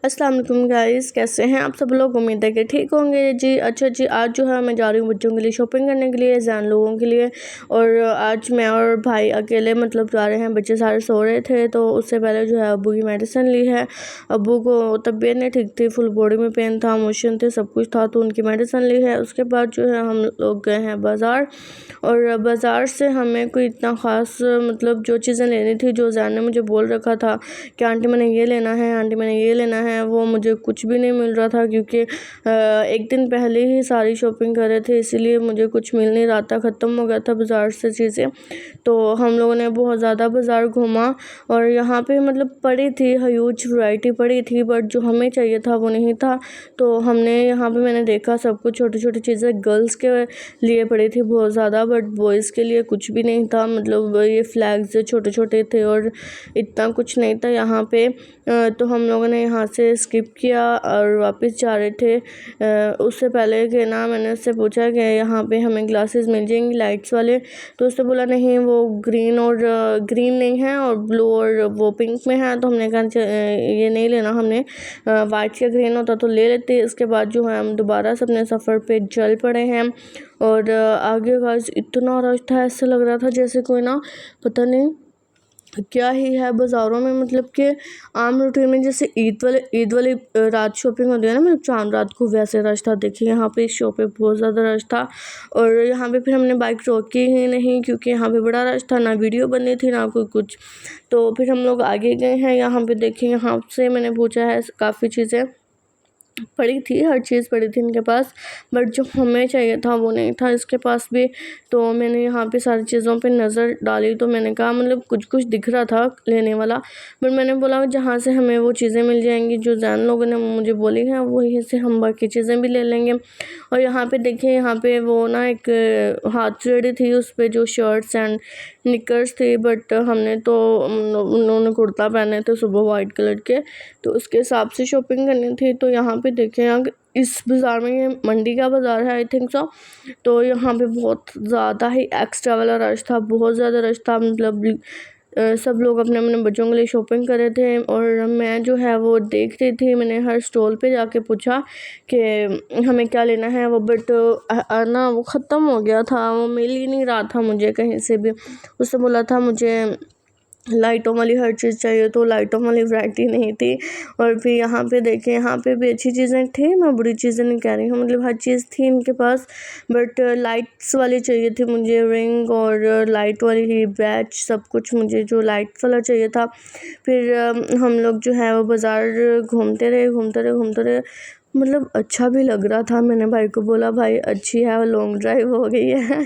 अस्सलाम वालेकुम गाइस, कैसे हैं आप सब लोग। उम्मीद है कि ठीक होंगे जी। अच्छा जी, आज जो है मैं जा रही हूँ बच्चों के लिए शॉपिंग करने के लिए, जैन लोगों के लिए। और आज मैं और भाई अकेले मतलब जा रहे हैं। बच्चे सारे सो रहे थे तो उससे पहले जो है अब्बू की मेडिसिन ली है। अब्बू को तबीयत नहीं ठीक थी, फुल बॉडी में पेन था, मोशन थे, सब कुछ था, तो उनकी मेडिसिन ली है। उसके बाद जो है हम लोग गए हैं बाज़ार, और बाज़ार से हमें कोई इतना ख़ास मतलब जो चीज़ें लेनी थी, जो जैन ने मुझे बोल रखा था कि आंटी मैंने ये लेना है, आंटी मैंने ये लेना है, वो मुझे कुछ भी नहीं मिल रहा था। क्योंकि एक दिन पहले ही सारी शॉपिंग कर रहे थे, इसीलिए मुझे कुछ मिल नहीं रहा था, ख़त्म हो गया था बाज़ार से चीज़ें। तो हम लोगों ने बहुत ज़्यादा बाज़ार घूमा, और यहाँ पे मतलब पड़ी थी ह्यूज वैरायटी पड़ी थी, बट जो हमें चाहिए था वो नहीं था। तो हमने यहाँ पे मैंने देखा सब कुछ छोटी छोटी चीज़ें गर्ल्स के लिए पड़ी थी बहुत ज़्यादा, बट बॉयज़ के लिए कुछ भी नहीं था। मतलब ये फ्लैग्स छोटे छोटे थे और इतना कुछ नहीं था यहाँ पे। तो हम लोगों ने यहाँ से स्किप किया और वापस जा रहे थे। उससे पहले कि ना मैंने उससे पूछा कि यहाँ पे हमें ग्लासेस मिल जाएंगे लाइट्स वाले, तो उसने बोला नहीं, वो ग्रीन और ग्रीन नहीं है और ब्लू और वो पिंक में है। तो हमने कहा ये नहीं लेना, हमने वाइट या ग्रीन होता तो ले लेते। इसके बाद जो है हम दोबारा से अपने सफ़र पे चल पड़े हैं। और आगे का इतना रश था, ऐसा लग रहा था जैसे कोई ना पता नहीं क्या ही है बाज़ारों में। मतलब कि आम रूटीन में जैसे ईद वाली रात शॉपिंग होती है ना, मतलब चांद रात को, वैसे रश था। देखिए यहाँ पे इस शॉप पे बहुत ज़्यादा रश था, और यहाँ पे फिर हमने बाइक रोकी ही नहीं क्योंकि यहाँ पे बड़ा रश था, ना वीडियो बनी थी ना कोई कुछ। तो फिर हम लोग आगे गए हैं। यहाँ पे देखिए, यहाँ से मैंने पूछा है, काफ़ी चीज़ें पड़ी थी, हर चीज़ पड़ी थी इनके पास, बट जो हमें चाहिए था वो नहीं था इसके पास भी। तो मैंने यहाँ पे सारी चीज़ों पे नज़र डाली, तो मैंने कहा मतलब कुछ कुछ दिख रहा था लेने वाला, बट मैंने बोला जहाँ से हमें वो चीज़ें मिल जाएंगी जो जैन लोगों ने मुझे बोली हैं, वहीं से हम बाकी चीज़ें भी ले लेंगे। और यहाँ पे देखिए, यहाँ पे वो ना एक हाथ रेडी थी, उस पर जो शर्ट्स एंड निकर्स थी, बट हमने तो उन्होंने कुर्ता पहने थे सुबह वाइट कलर के, तो उसके हिसाब से शॉपिंग करनी थी। तो यहाँ पे देखें, यहाँ इस बाज़ार में, ये मंडी का बाज़ार है आई थिंक सो, तो यहाँ पे बहुत ज़्यादा ही एक्स्ट्रा वाला रश था, बहुत ज़्यादा रश था। मतलब सब लोग अपने अपने बच्चों के लिए शॉपिंग कर रहे थे, और मैं जो है वो देख रही थी। मैंने हर स्टॉल पे जाके पूछा कि हमें क्या लेना है वो, बट ना वो ख़त्म हो गया था, वो मिल ही नहीं रहा था मुझे कहीं से भी। उससे बोला था मुझे लाइटों वाली हर चीज़ चाहिए, तो लाइटों वाली वैरायटी नहीं थी। और फिर यहाँ पे देखें, यहाँ पे भी अच्छी चीज़ें थी, मैं बुरी चीज़ें नहीं कह रही हूँ, मतलब हर चीज़ थी इनके पास, बट लाइट्स वाली चाहिए थी मुझे, रिंग और लाइट वाली बैच, सब कुछ मुझे जो लाइट वाला चाहिए था। फिर हम लोग जो है वो बाज़ार घूमते रहे, मतलब अच्छा भी लग रहा था। मैंने भाई को बोला भाई अच्छी है, लॉन्ग ड्राइव हो गई है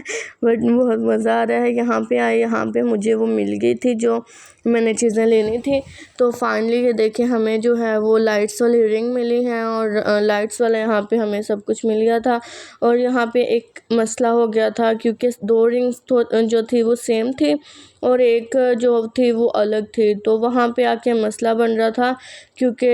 बट बहुत मज़ा आ रहा है। यहाँ पे आए, यहाँ पे मुझे वो मिल गई थी जो मैंने चीज़ें लेनी थी। तो फाइनली ये देखें, हमें जो है वो लाइट्स वाली रिंग मिली है, और लाइट्स वाला यहाँ पे हमें सब कुछ मिल गया था। और यहाँ पे एक मसला हो गया था क्योंकि दो रिंग्स जो थी वो सेम थी, और एक जो थी वो अलग थी। तो वहाँ पे आके मसला बन रहा था क्योंकि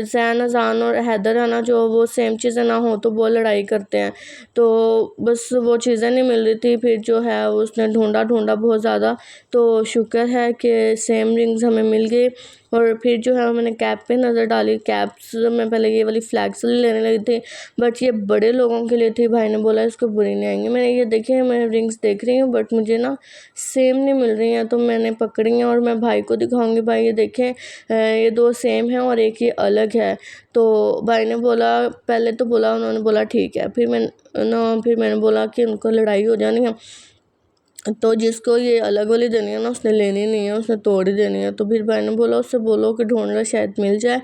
जैन अजान और हैदर है ना, जो वो सेम चीज़ें ना हो तो वो लड़ाई करते हैं। तो बस वो चीज़ें नहीं मिल रही थी। फिर जो है उसने ढूंढा बहुत ज़्यादा, तो शुक्र है कि सेम रिंग्स हमें मिल गई। और फिर जो है मैंने कैप पे नज़र डाली, कैप्स मैं पहले ये वाली फ्लैग्स वाली लेने लगी थी, बट ये बड़े लोगों के लिए थी। भाई ने बोला इसको बुरी नहीं आएंगी। मैंने ये देखे, मैं रिंग्स देख रही हूँ बट मुझे ना सेम नहीं मिल रही हैं, तो मैंने पकड़ी हैं और मैं भाई को दिखाऊंगी, भाई ये देखें, ये दो सेम हैं और एक ये अलग है। तो भाई ने बोला, पहले तो बोला, उन्होंने बोला ठीक है, फिर मैंने बोला कि उनको लड़ाई हो जानी है, तो जिसको ये अलग वाली देनी है ना उसने लेनी नहीं है, उसने तोड़ ही देनी है। तो फिर भाई ने बोला उससे बोलो कि ढूंढ रहा, शायद मिल जाए।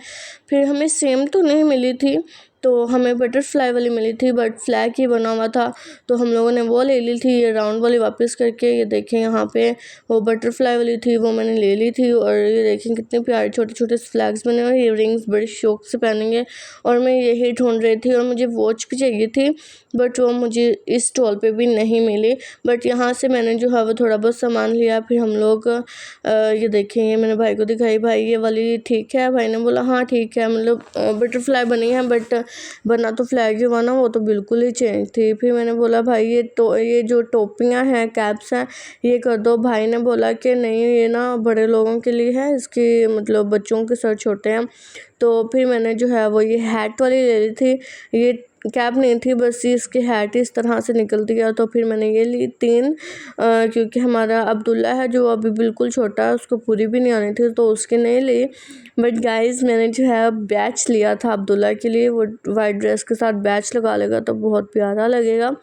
फिर हमें सेम तो नहीं मिली थी, तो हमें बटरफ्लाई वाली मिली थी, बट फ्लैग ही बना हुआ था, तो हम लोगों ने वो ले ली थी। ये राउंड वाली वापस करके, ये देखें यहाँ पे वो बटरफ्लाई वाली थी, वो मैंने ले ली थी। और ये देखें कितने प्यारे छोटे छोटे फ्लैग्स बने हुए, ये रिंग्स बड़े शौक से पहनेंगे। और मैं यही ढूंढ रही थी, और मुझे वॉच भी चाहिए थी, बट वो मुझे इस स्टॉल पे भी नहीं मिली। बट यहाँ से मैंने जो है वो थोड़ा बहुत सामान लिया। फिर हम लोग ये देखें, ये मैंने भाई को दिखाई, भाई ये वाली ठीक है, भाई ने बोला हाँ ठीक है, मतलब बटरफ्लाई बनी है बट वरना तो फ्लैग ही हुआ ना, वो तो बिल्कुल ही चेंज थी। फिर मैंने बोला भाई ये जो टोपियाँ हैं, कैप्स हैं, ये कर दो। भाई ने बोला कि नहीं ये ना बड़े लोगों के लिए है, इसकी मतलब बच्चों के सर छोटे हैं। तो फिर मैंने जो है वो ये हैट वाली ले ली थी, ये कैप नहीं थी, बस ये इसकी हैट इस तरह से निकलती है। तो फिर मैंने ये ली 3, क्योंकि हमारा अब्दुल्ला है जो अभी बिल्कुल छोटा है, उसको पूरी भी नहीं आनी थी तो उसकी नहीं ली। बट गाइज़ मैंने जो है बैच लिया था अब्दुल्ला के लिए, वो वाइट ड्रेस के साथ बैच लगा लेगा तो बहुत प्यारा लगेगा।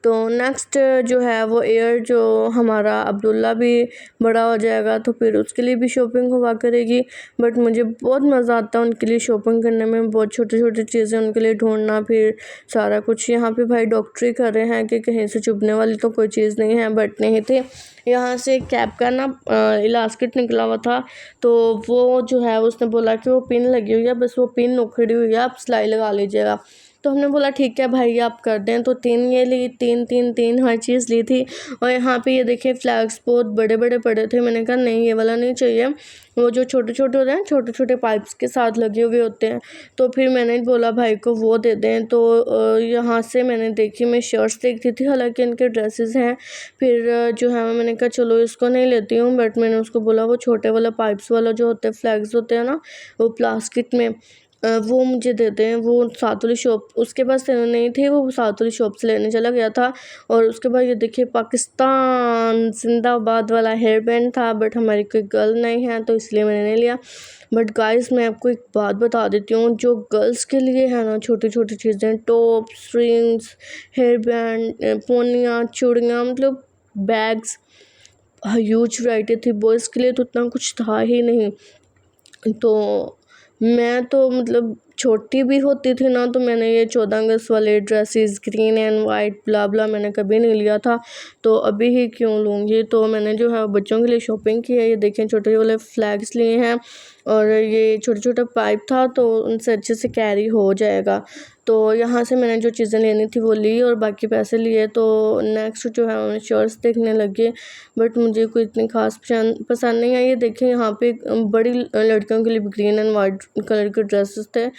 तो नेक्स्ट जो है वो ईयर जो हमारा अब्दुल्ला भी बड़ा हो जाएगा तो फिर उसके लिए भी शॉपिंग हुआ करेगी। बट मुझे बहुत मज़ा आता है उनके लिए शॉपिंग करने में, बहुत छोटी छोटी चीज़ें उनके लिए ढूंढना, फिर सारा कुछ। यहाँ पे भाई डॉक्टरी कर रहे हैं कि कहीं से चुभने वाली तो कोई चीज़ नहीं है, बट नहीं थे। यहाँ से कैप का ना इलास्टिक निकला हुआ था, तो वो जो है उसने बोला कि वो पिन लगी हुई है, बस वो पिन उखड़ी हुई है, आप सिलाई लगा लीजिएगा। तो हमने बोला ठीक है भाई आप कर दें। तो 3 ये ली, 3 हर चीज़ ली थी। और यहाँ पे ये देखिए फ्लैग्स बहुत बड़े बड़े पड़े थे। मैंने कहा नहीं ये वाला नहीं चाहिए, वो जो छोटे छोटे होते हैं, छोटे छोटे पाइप्स के साथ लगे हुए होते हैं। तो फिर मैंने बोला भाई को वो दे दें। तो यहाँ से मैंने देखी, मैं शर्ट्स देखती थी, हालांकि इनके ड्रेसेस हैं। फिर जो है मैंने कहा चलो इसको नहीं लेती हूँ, बट मैंने उसको बोला वो छोटे वाला पाइप्स वाला जो होते हैं, फ्लैग्स होते हैं ना, वो प्लास्टिक में, वो मुझे देते हैं। वो साथ वाली शॉप उसके पास नहीं थे, वो साथ वाली शॉप से लेने चला गया था। और उसके बाद ये देखिए पाकिस्तान जिंदाबाद वाला हेयर बैंड था, बट हमारी कोई गर्ल नहीं है तो इसलिए मैंने नहीं लिया। बट गाइस मैं आपको एक बात बता देती हूँ, जो गर्ल्स के लिए है ना छोटी छोटी चीज़ें, टॉप, स्ट्रिंग्स, हेयर बैंड, पोनियाँ, चूड़ियाँ, मतलब बैग्स, ह्यूज वैरायटी थी। बॉयज़ के लिए तो उतना कुछ था ही नहीं। तो मैं तो मतलब छोटी भी होती थी ना, तो मैंने ये 14 अगस्त वाले ड्रेसेस ग्रीन एंड वाइट ब्ला ब्ला मैंने कभी नहीं लिया था, तो अभी ही क्यों लूँगी। तो मैंने जो है बच्चों के लिए शॉपिंग की है। ये देखें छोटे वाले फ्लैग्स लिए हैं, और ये छोटा छोटा पाइप था तो उनसे अच्छे से कैरी हो जाएगा। तो यहाँ से मैंने जो चीज़ें लेनी थी वो ली और बाकी पैसे लिए। तो नेक्स्ट जो है उन्हें शर्ट्स देखने लगे, बट मुझे कोई इतनी खास पसंद नहीं आई। ये देखें यहाँ पे बड़ी लड़कियों के लिए ग्रीन एंड वाइट कलर के ड्रेसेस थे।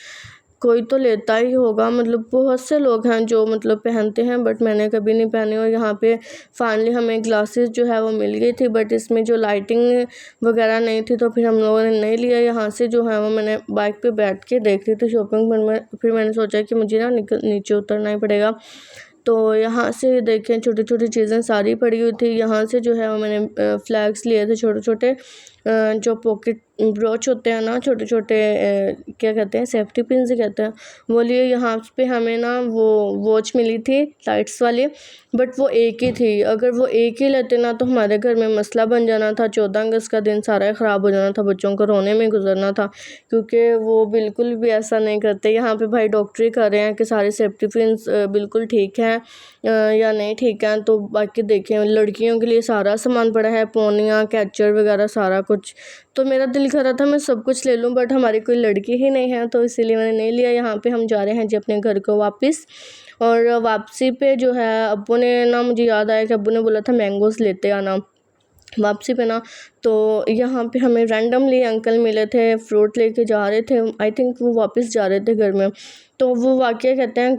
कोई तो लेता ही होगा, मतलब बहुत से लोग हैं जो मतलब पहनते हैं, बट मैंने कभी नहीं पहने। और यहाँ पे फाइनली हमें ग्लासेस जो है वो मिल गई थी, बट इसमें जो लाइटिंग वगैरह नहीं थी तो फिर हम लोगों ने नहीं लिया। यहाँ से जो है वो मैंने बाइक पे बैठ के देख रही थी शॉपिंग, पर फिर मैंने सोचा कि मुझे ना नीचे उतरना ही पड़ेगा। तो यहाँ से देखें छोटी छोटी चीज़ें सारी पड़ी हुई थी। यहाँ से जो है वो मैंने फ्लैग्स लिए थे छोटे छोटे, जो पॉकेट ब्रोच होते हैं ना, छोटे छोटे क्या कहते हैं, सेफ्टी पिन से कहते हैं, वो लिए। यहाँ पे हमें ना वो वॉच मिली थी लाइट्स वाली, बट वो एक ही थी। अगर वो एक ही लेते ना तो हमारे घर में मसला बन जाना था। 14 अगस्त का दिन सारा ख़राब हो जाना था, बच्चों को रोने में गुजरना था, क्योंकि वो बिल्कुल भी ऐसा नहीं करते। यहाँ पे भाई डॉक्टरी कर रहे हैं कि सारे सेफ्टी पिन्स बिल्कुल ठीक हैं या नहीं ठीक हैं। तो बाकी देखें लड़कियों के लिए सारा सामान पड़ा है, पोनियाँ, कैचर वगैरह सारा कुछ। तो मेरा दिल कर रहा था मैं सब कुछ ले लूँ, बट हमारी कोई लड़की ही नहीं है तो इसीलिए मैंने नहीं लिया। यहाँ पे हम जा रहे हैं जी अपने घर को वापस, और वापसी पे जो है अब्बू ने ना, मुझे याद आया कि अब्बू ने बोला था मैंगोज़ लेते आना वापसी पे ना। तो यहाँ पे हमें रैंडमली अंकल मिले थे, फ्रूट लेके जा रहे थे। आई थिंक वो वापस जा रहे थे घर में। तो वो वाक़या कहते हैं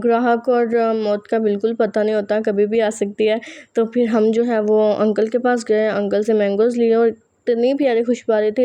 ग्राहक और मौत का बिल्कुल पता नहीं होता, कभी भी आ सकती है। तो फिर हम जो है वो अंकल के पास गए, अंकल से मैंगोज़ लिए और इतनी प्यारी खुशबू आ रही थी।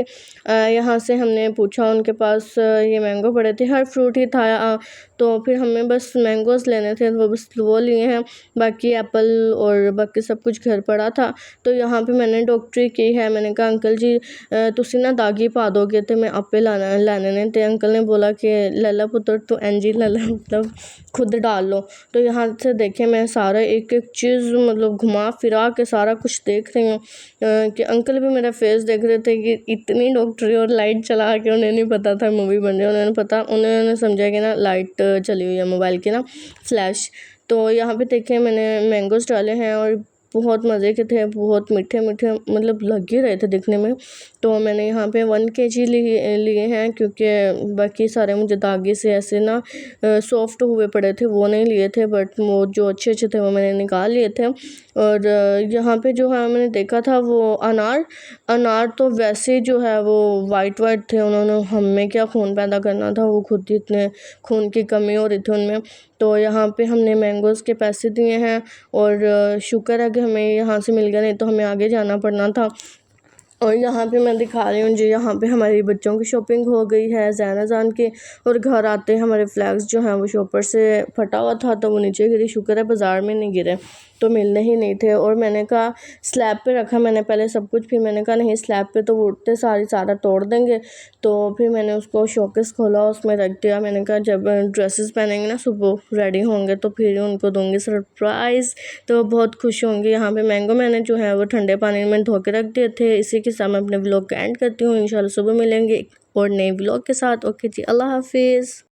यहाँ से हमने पूछा उनके पास, ये मैंगो पड़े थे, हर फ्रूट ही था। तो फिर हमें बस मैंगोज़ लेने थे, वो बस वो लिए हैं, बाकी एप्पल और बाकी सब कुछ घर पड़ा था। तो यहाँ पे मैंने डॉक्टरी की है। मैंने कहा अंकल जी तुसी ना दागी पा दोगे तो मैं आपे लाने ने। तो अंकल ने बोला कि लला पुत्र तो एनजी लला, मतलब खुद डाल लो। तो यहाँ से देखें मैं सारा एक एक चीज़ मतलब घुमा फिरा के सारा कुछ देख रही हूँ, कि अंकल भी मेरा फेस देख रहे थे कि इतनी डॉक्टरी, और लाइट चला के उन्हें नहीं पता था मूवी बन रही है, उन्होंने समझा कि ना लाइट चली हुई है मोबाइल की ना, फ्लैश। तो यहाँ पे देखें मैंने मैंगोज़ डाले हैं और बहुत मज़े के थे, बहुत मीठे मीठे मतलब लग ही रहे थे दिखने में। तो मैंने यहाँ पे 1 kg लिए हैं, क्योंकि बाकी सारे मुझे दागे से ऐसे ना सॉफ्ट हुए पड़े थे, वो नहीं लिए थे, बट वो जो अच्छे अच्छे थे वो मैंने निकाल लिए थे। और यहाँ पे जो है मैंने देखा था वो अनार तो वैसे जो है वो वाइट वाइट थे, उन्होंने हम में क्या खून पैदा करना था, वो खुद ही इतने खून की कमी हो रही थी उनमें। तो यहाँ पे हमने मैंगोज़ के पैसे दिए हैं, और शुक्र है कि हमें यहाँ से मिल गया, नहीं तो हमें आगे जाना पड़ना था। और यहाँ पे मैं दिखा रही हूँ जी, यहाँ पे हमारी बच्चों की शॉपिंग हो गई है ज़ैन अज़ान के, और घर आते हमारे फ्लैग्स जो हैं वो शॉपर से फटा हुआ था, तो वो नीचे गिरी, शुक्र है बाज़ार में नहीं गिरे, तो मिलने ही नहीं थे। और मैंने कहा स्लैब पे रखा मैंने पहले सब कुछ, फिर मैंने कहा नहीं स्लैब पे तो वो उठते सारा तोड़ देंगे, तो फिर मैंने उसको शोकेस खोला, उसमें रख दिया। मैंने कहा जब ड्रेसेस पहनेंगे ना सुबह रेडी होंगे तो फिर उनको दूँगी सरप्राइज़, तो बहुत खुश होंगे। यहाँ पे मैंगो मैंने जो है वो ठंडे पानी में धो के रख दिए थे। इसी के साथ मैं अपने व्लॉग का एंड करती हूँ। इंशाल्लाह सुबह मिलेंगे और नए व्लॉग के साथ। ओके जी, अल्लाह हाफिज़।